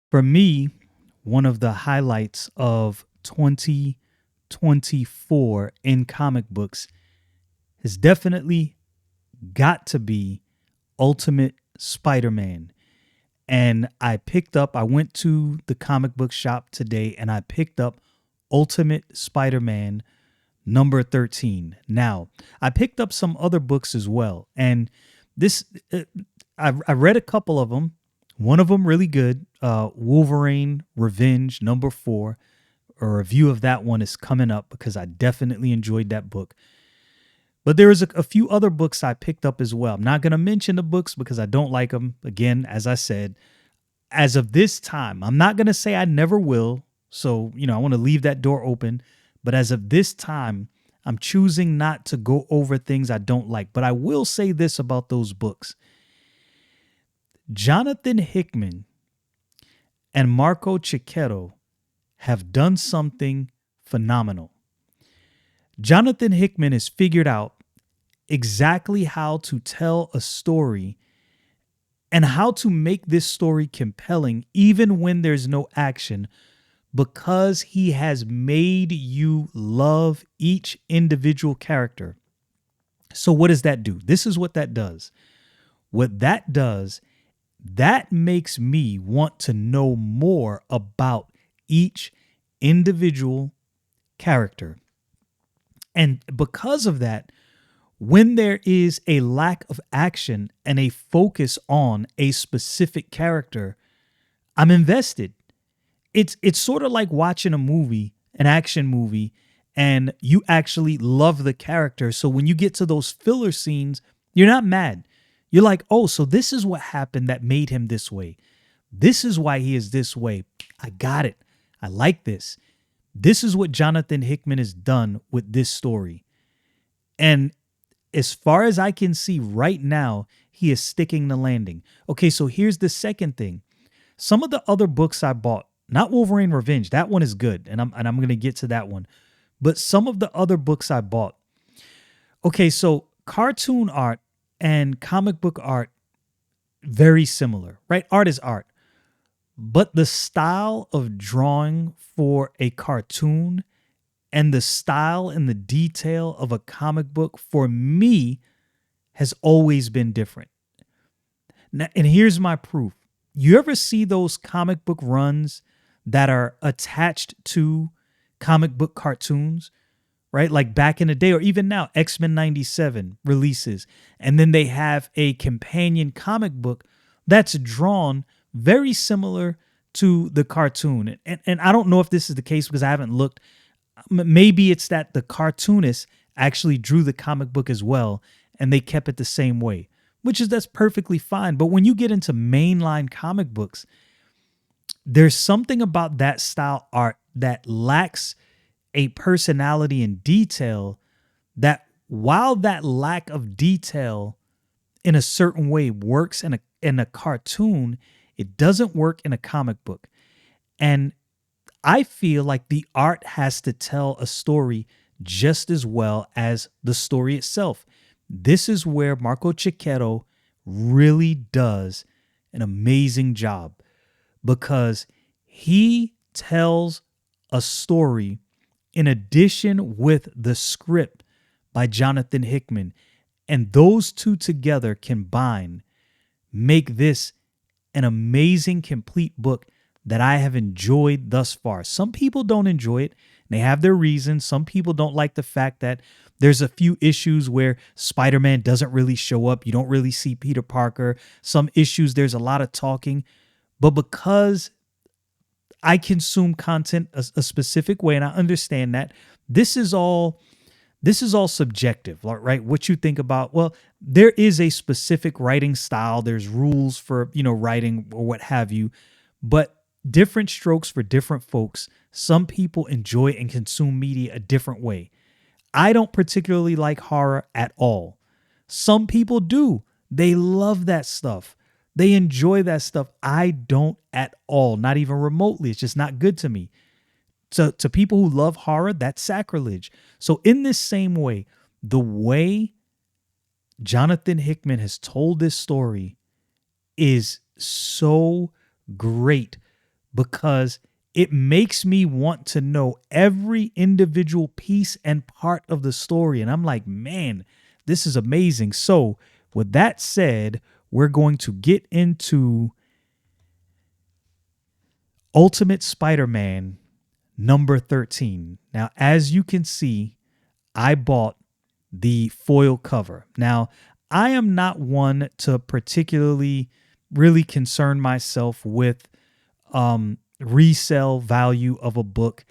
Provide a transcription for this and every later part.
For me, one of the highlights of 2024 in comic books has definitely got to be Ultimate Spider Man. And I went to the comic book shop today and I picked up Ultimate Spider Man number 13. Now, I picked up some other books as well. And this, uh, I read a couple of them. One of them really good, Wolverine Revenge number 4. A review of that one is coming up because I definitely enjoyed that book. But there was a few other books I picked up as well. I'm not going to mention the books because I don't like them. Again, as I said, as of this time, I'm not going to say I never will. So, I want to leave that door open. But as of this time, I'm choosing not to go over things I don't like. But I will say this about those books: Jonathan Hickman and Marco Checchetto have done something phenomenal. Jonathan Hickman has figured out exactly how to tell a story and how to make this story compelling even when there's no action, because he has made you love each individual character. So what does that do? This is what that does. What that does, that makes me want to know more about each individual character. And because of that, when there is a lack of action and a focus on a specific character, I'm invested. It's sort of like watching a movie, an action movie, and you actually love the character. So when you get to those filler scenes, you're not mad. You're like, oh, so this is what happened that made him this way. This is why he is this way. I got it. I like this. This is what Jonathan Hickman has done with this story. And as far as I can see right now, he is sticking the landing. Okay, so here's the second thing. Some of the other books I bought, not Wolverine Revenge, that one is good, and I'm going to get to that one. But some of the other books I bought. Okay, so cartoon art and comic book art, very similar, right? Art is art. But the style of drawing for a cartoon and the style and the detail of a comic book for me has always been different. Now, and here's my proof. You ever see those comic book runs that are attached to comic book cartoons, right? Like back in the day, or even now, X-Men 97 releases, and then they have a companion comic book that's drawn very similar to the cartoon. And I don't know if this is the case because I haven't looked. Maybe it's that the cartoonist actually drew the comic book as well and they kept it the same way, that's perfectly fine. But when you get into mainline comic books, there's something about that style art that lacks a personality and detail, that while that lack of detail in a certain way works in a cartoon, it doesn't work in a comic book. And I feel like the art has to tell a story just as well as the story itself. This is where Marco Checchetto really does an amazing job, because he tells a story in addition with the script by Jonathan Hickman. And those two together combined make this an amazing, complete book that I have enjoyed thus far. Some people don't enjoy it. They have their reasons. Some people don't like the fact that there's a few issues where Spider-Man doesn't really show up. You don't really see Peter Parker. Some issues, there's a lot of talking. But because I consume content a specific way, and I understand that this is all subjective, right? What you think about, well, there is a specific writing style. There's rules for, writing or what have you, but different strokes for different folks. Some people enjoy and consume media a different way. I don't particularly like horror at all. Some people do. They love that stuff. They enjoy that stuff. I don't at all, not even remotely. It's just not good to me. To people who love horror, that's sacrilege. So in this same way, the way Jonathan Hickman has told this story is so great, because it makes me want to know every individual piece and part of the story. And I'm like, man, this is amazing. So, with that said, we're going to get into Ultimate Spider-Man number 13. Now, as you can see, I bought the foil cover. Now, I am not one to particularly really concern myself with resale value of a book.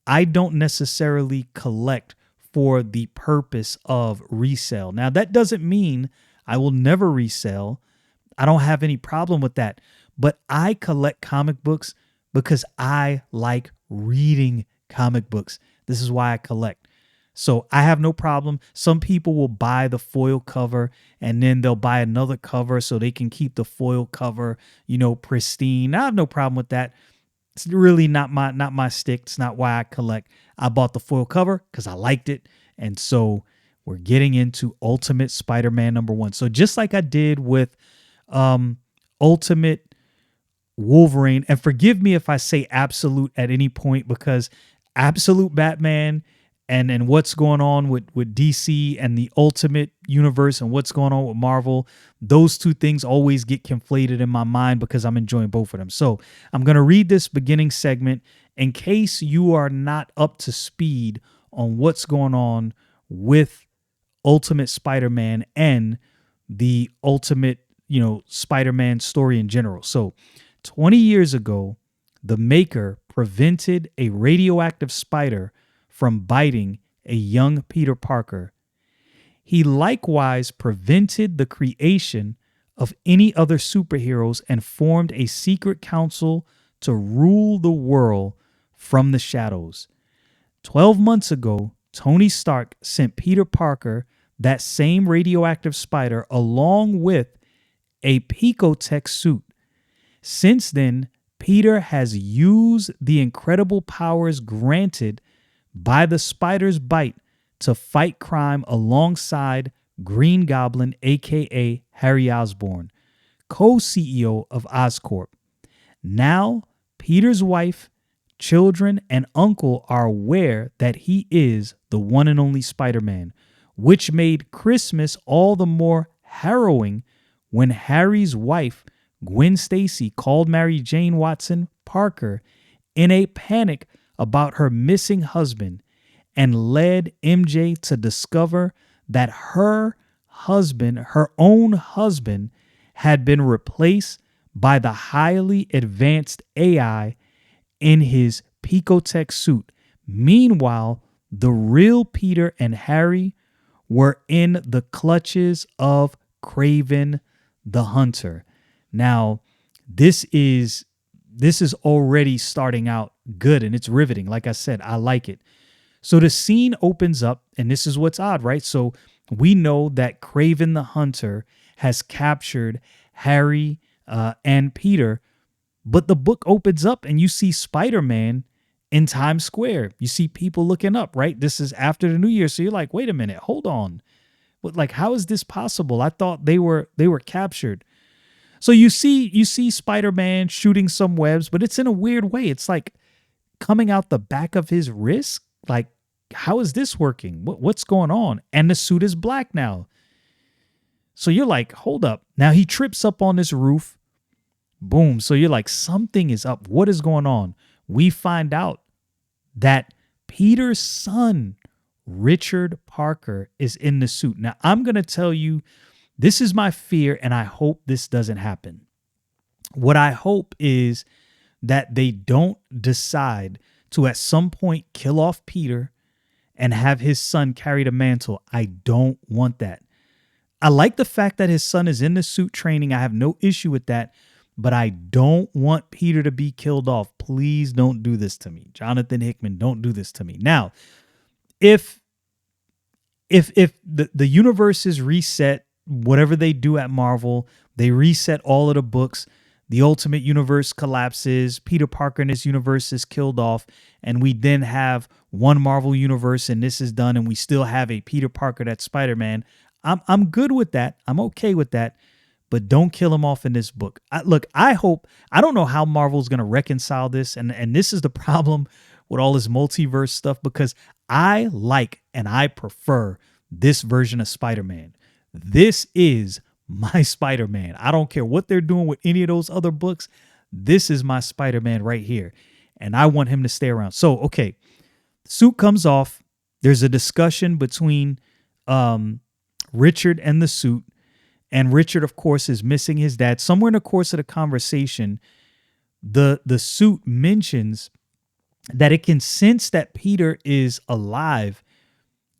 I don't necessarily collect for the purpose of resale. Now, that doesn't mean I will never resell. I don't have any problem with that. But I collect comic books because I like reading comic books. This is why I collect. So I have no problem. Some people will buy the foil cover and then they'll buy another cover so they can keep the foil cover, pristine. I have no problem with that. It's really not my stick. It's not why I collect. I bought the foil cover because I liked it. And so we're getting into Ultimate Spider-Man number 1. So just like I did with Ultimate Wolverine, and forgive me if I say absolute at any point, because Absolute Batman and what's going on with DC and the Ultimate Universe and what's going on with Marvel, those two things always get conflated in my mind because I'm enjoying both of them. So I'm going to read this beginning segment in case you are not up to speed on what's going on with Ultimate Spider-Man and the Ultimate, Spider-Man story in general. So 20 years ago, the Maker prevented a radioactive spider from biting a young Peter Parker. He likewise prevented the creation of any other superheroes and formed a secret council to rule the world from the shadows. 12 months ago, Tony Stark sent Peter Parker that same radioactive spider along with a Picotech suit. Since then, Peter has used the incredible powers granted by the spider's bite to fight crime alongside Green Goblin, aka Harry Osborn, co-CEO of Oscorp. Now, Peter's wife, children, and uncle are aware that he is the one and only Spider-Man, which made Christmas all the more harrowing when Harry's wife, Gwen Stacy, called Mary Jane Watson Parker in a panic about her missing husband and led MJ to discover that her own husband, had been replaced by the highly advanced AI in his Picotech suit. Meanwhile, the real Peter and Harry were in the clutches of Kraven the Hunter. Now, this is already starting out good and it's riveting. Like I said, I like it. So the scene opens up, and this is what's odd, right? So we know that Kraven the Hunter has captured Harry and Peter, but the book opens up and you see Spider-Man in Times Square. You see people looking up, right? This is after the New Year. So you're like, wait a minute, hold on. But like, how is this possible? I thought they were captured. So you see Spider-Man shooting some webs, but it's in a weird way. It's like coming out the back of his wrist. Like, how is this working? What's going on? And the suit is black now. So you're like, hold up. Now he trips up on this roof. Boom. So you're like, something is up. What is going on? We find out that Peter's son, Richard Parker, is in the suit. Now, I'm going to tell you, this is my fear, and I hope this doesn't happen. What I hope is that they don't decide to at some point kill off Peter and have his son carry the mantle. I don't want that. I like the fact that his son is in the suit training. I have no issue with that, but I don't want Peter to be killed off. Please don't do this to me. Jonathan Hickman, don't do this to me. Now, if the universe is reset, whatever they do at Marvel, they reset all of the books, the Ultimate Universe collapses, Peter Parker in this universe is killed off, and we then have one Marvel universe and this is done, and we still have a Peter Parker that's Spider-Man. I'm good with that. I'm okay with that. but don't kill him off in this book. Look, I don't know how Marvel's going to reconcile this. And this is the problem with all this multiverse stuff, because I like and I prefer this version of Spider-Man. This is my Spider-Man. I don't care what they're doing with any of those other books. This is my Spider-Man right here. And I want him to stay around. So, okay, suit comes off. There's a discussion between Richard and the suit. And Richard, of course, is missing his dad. Somewhere in the course of the conversation, the suit mentions that it can sense that Peter is alive,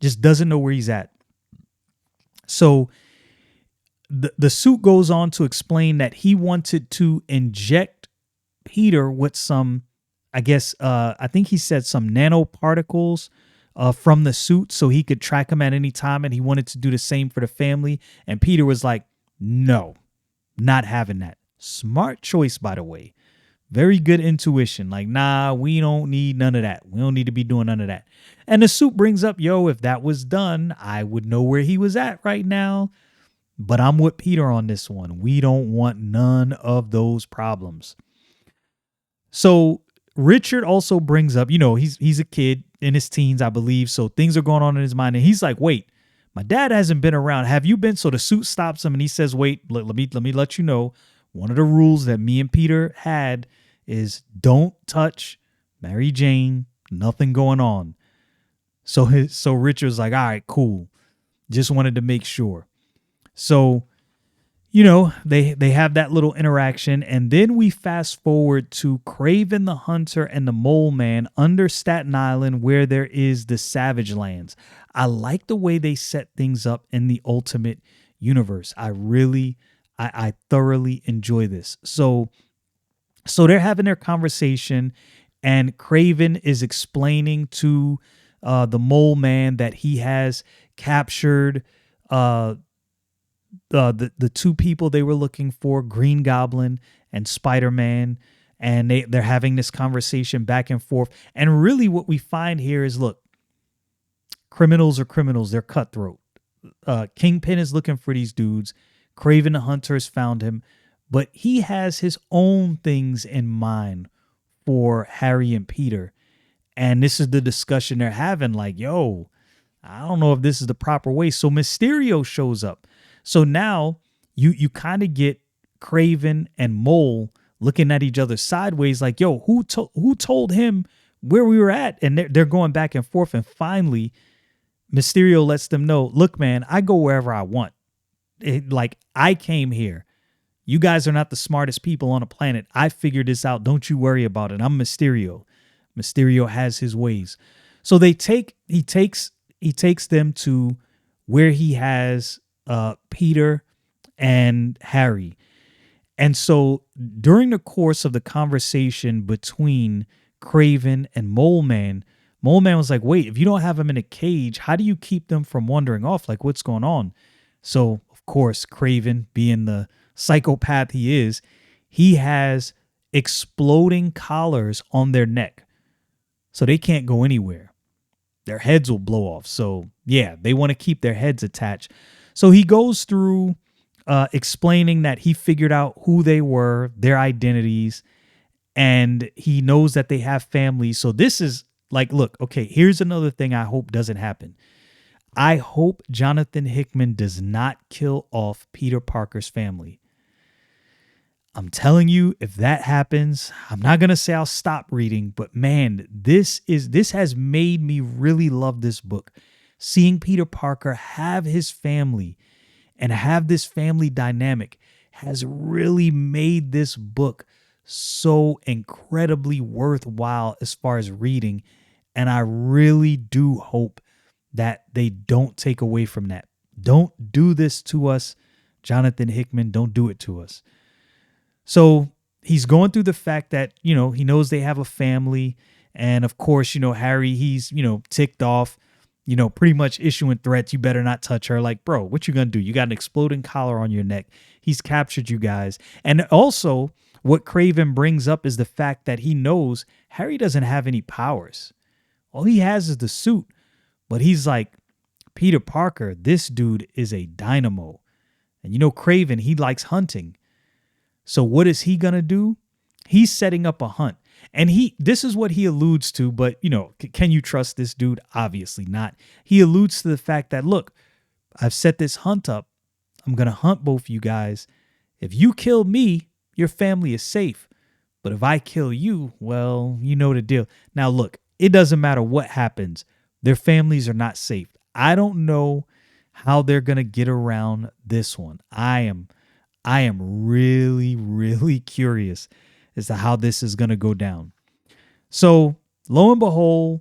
just doesn't know where he's at. So the suit goes on to explain that he wanted to inject Peter with some, I think he said some nanoparticles from the suit so he could track him at any time. And he wanted to do the same for the family. And Peter was like, no, not having that. Smart choice, by the way. Very good intuition. Like, nah, we don't need none of that. We don't need to be doing none of that. And the suit brings up, yo, if that was done, I would know where he was at right now. But I'm with Peter on this one. We don't want none of those problems. So Richard also brings up, he's a kid in his teens, I believe. So things are going on in his mind. And he's like, wait, my dad hasn't been around. Have you been? So the suit stops him and he says, wait, let me let you know. One of the rules that me and Peter had is don't touch Mary Jane. Nothing going on. So Richard's like, all right, cool. Just wanted to make sure. So, they have that little interaction. And then we fast forward to Kraven the Hunter and the Mole Man under Staten Island, where there is the Savage Lands. I like the way they set things up in the Ultimate Universe. I thoroughly enjoy this. So they're having their conversation, and Kraven is explaining to the Mole Man that he has captured the two people they were looking for, Green Goblin and Spider-Man, and they're having this conversation back and forth. And really what we find here is, look, criminals are criminals. They're cutthroat. Kingpin is looking for these dudes. Kraven the Hunter has found him, but he has his own things in mind for Harry and Peter. And this is the discussion they're having, like, yo, I don't know if this is the proper way. So Mysterio shows up. So now you kind of get Kraven and Mole looking at each other sideways, like, yo, who told him where we were at? And they're going back and forth. And finally, Mysterio lets them know, look, man, I go wherever I want. I came here. You guys are not the smartest people on the planet. I figured this out. Don't you worry about it. I'm Mysterio. Mysterio has his ways. So he takes them to where he has Peter and Harry. And so during the course of the conversation between Kraven and Mole Man was like, wait, if you don't have him in a cage, how do you keep them from wandering off? Like, what's going on? So, of course, Kraven, being the psychopath he is, he has exploding collars on their neck. So they can't go anywhere. Their heads will blow off. So, yeah, they want to keep their heads attached. So he goes through explaining that he figured out who they were, their identities, and he knows that they have families. So this is like, look, okay, here's another thing I hope doesn't happen. I hope Jonathan Hickman does not kill off Peter Parker's family. I'm telling you, if that happens, I'm not going to say I'll stop reading, but man, this has made me really love this book. Seeing Peter Parker have his family and have this family dynamic has really made this book so incredibly worthwhile as far as reading. And I really do hope that they don't take away from that. Don't do this to us, Jonathan Hickman. Don't do it to us. So he's going through the fact that, he knows they have a family. And of course, Harry, he's, ticked off, pretty much issuing threats. You better not touch her. Like, bro, what you going to do? You got an exploding collar on your neck. He's captured you guys. And also what Kraven brings up is the fact that he knows Harry doesn't have any powers. All he has is the suit. But he's like, Peter Parker, this dude is a dynamo. And you know, Kraven, he likes hunting. So what is he going to do? He's setting up a hunt. And this is what he alludes to, but you know, can you trust this dude? Obviously not. He alludes to the fact that, look, I've set this hunt up. I'm going to hunt both you guys. If you kill me, your family is safe. But if I kill you, well, you know the deal. Now, look, it doesn't matter what happens. Their families are not safe. I don't know how they're going to get around this one. I am really, really curious as to how this is going to go down. So lo and behold,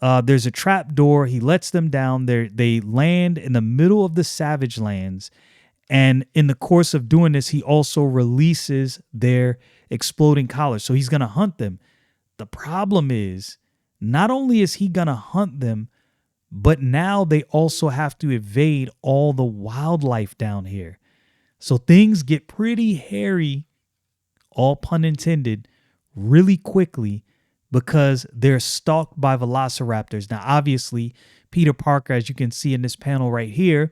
there's a trap door. He lets them down. They land in the middle of the Savage Lands. And in the course of doing this, he also releases their exploding collars. So he's going to hunt them. The problem is, not only is he going to hunt them, but now they also have to evade all the wildlife down here. So things get pretty hairy, all pun intended, really quickly because they're stalked by velociraptors. Now, obviously, Peter Parker, as you can see in this panel right here,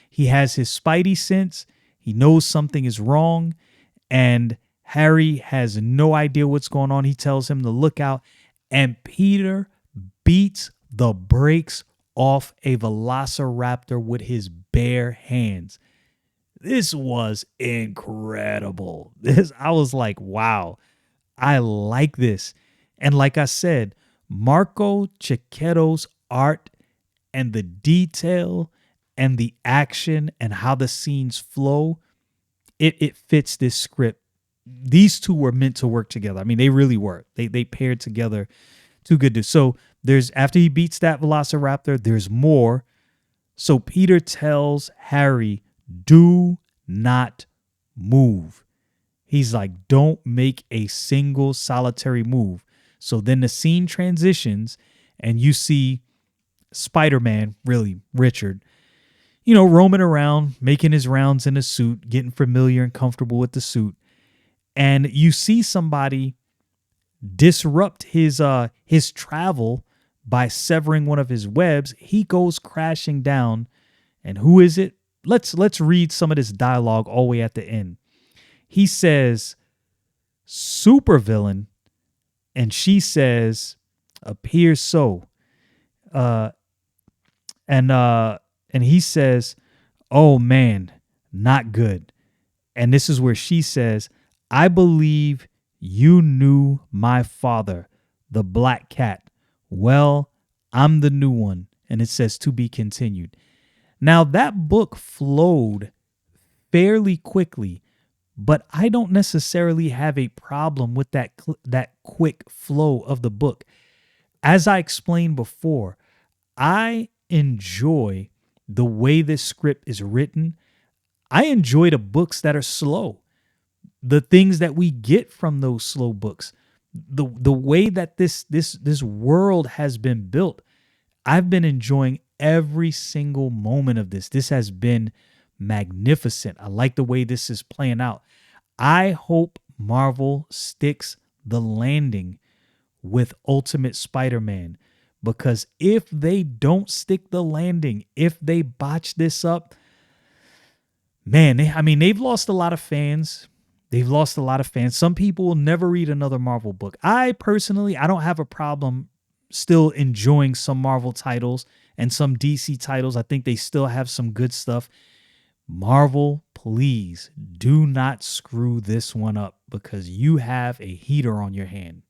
he has his spidey sense. He knows something is wrong, and Harry has no idea what's going on. He tells him to look out, and Peter beats the brakes off a velociraptor with his bare hands. This was incredible. I was like, wow, I like this. And like I said, Marco Checchetto's art and the detail and the action and how the scenes flow, it fits this script. These two were meant to work together. I mean, they really were. They paired together too good to. So after he beats that velociraptor, there's more. So Peter tells Harry, do not move. He's like, don't make a single solitary move. So then the scene transitions and you see Spider-Man, really Richard, you know, roaming around, making his rounds in a suit, getting familiar and comfortable with the suit. And you see somebody disrupt his travel by severing one of his webs. He goes crashing down. And who is it? Let's read some of this dialogue all the way at the end. He says, supervillain, and she says, appears so. And he says, oh man, not good. And this is where she says, I believe you knew my father, the Black Cat. Well, I'm the new one. And it says to be continued. Now that book flowed fairly quickly, but I don't necessarily have a problem with that quick flow of the book. As I explained before, I enjoy the way this script is written. I enjoy the books that are slow. The things that we get from those slow books, the way that this world has been built, I've been enjoying every single moment of this. This has been magnificent. I like the way this is playing out. I hope Marvel sticks the landing with Ultimate Spider-Man, because if they don't stick the landing, if they botch this up, man, they've lost a lot of fans. They've lost a lot of fans. Some people will never read another Marvel book. I personally don't have a problem still enjoying some Marvel titles and some DC titles. I think they still have some good stuff. Marvel, please do not screw this one up, because you have a heater on your hand.